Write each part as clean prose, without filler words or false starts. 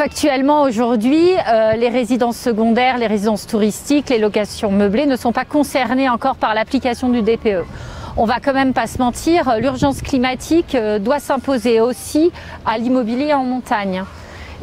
Factuellement, aujourd'hui, les résidences secondaires, les résidences touristiques, les locations meublées ne sont pas concernées encore par l'application du DPE. On va quand même pas se mentir, l'urgence climatique doit s'imposer aussi à l'immobilier en montagne.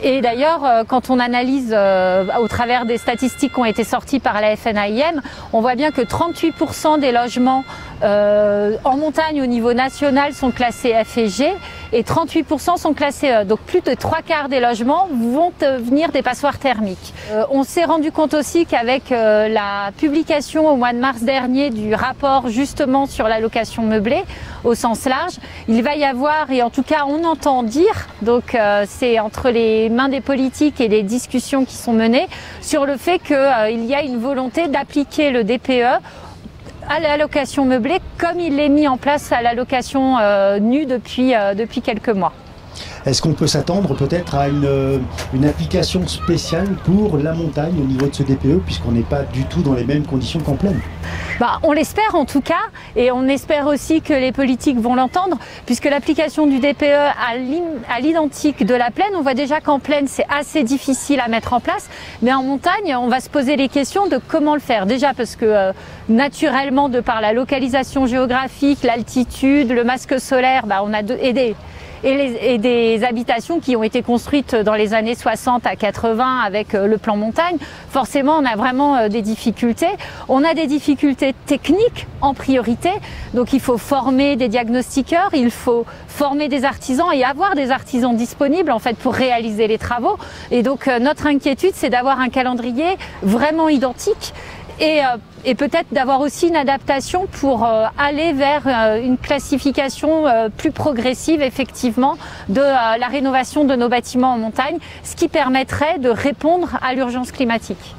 Et d'ailleurs, quand on analyse au travers des statistiques qui ont été sorties par la FNAIM, on voit bien que 38% des logements en montagne au niveau national sont classés F et G et 38% sont classés E. Donc plus de 3/4 des logements vont devenir des passoires thermiques. On s'est rendu compte aussi qu'avec la publication au mois de mars dernier du rapport justement sur la location meublée au sens large, il va y avoir, et en tout cas on entend dire, donc c'est entre les mains des politiques et les discussions qui sont menées sur le fait qu'il y a une volonté d'appliquer le DPE à la location meublée comme il est mis en place à la location nue depuis quelques mois. Est-ce qu'on peut s'attendre peut-être à une application spéciale pour la montagne au niveau de ce DPE, puisqu'on n'est pas du tout dans les mêmes conditions qu'en plaine? On l'espère en tout cas, et on espère aussi que les politiques vont l'entendre, puisque l'application du DPE à l'identique de la plaine, on voit déjà qu'en plaine c'est assez difficile à mettre en place, mais en montagne on va se poser les questions de comment le faire. Déjà parce que naturellement, de par la localisation géographique, l'altitude, le masque solaire, on a et des habitations qui ont été construites dans les années 60 à 80 avec le plan montagne, forcément on a vraiment des difficultés. On a des difficultés techniques en priorité, donc il faut former des diagnostiqueurs, il faut former des artisans et avoir des artisans disponibles en fait pour réaliser les travaux. Et donc notre inquiétude, c'est d'avoir un calendrier vraiment identique et peut-être d'avoir aussi une adaptation pour aller vers une classification plus progressive effectivement de la rénovation de nos bâtiments en montagne, ce qui permettrait de répondre à l'urgence climatique.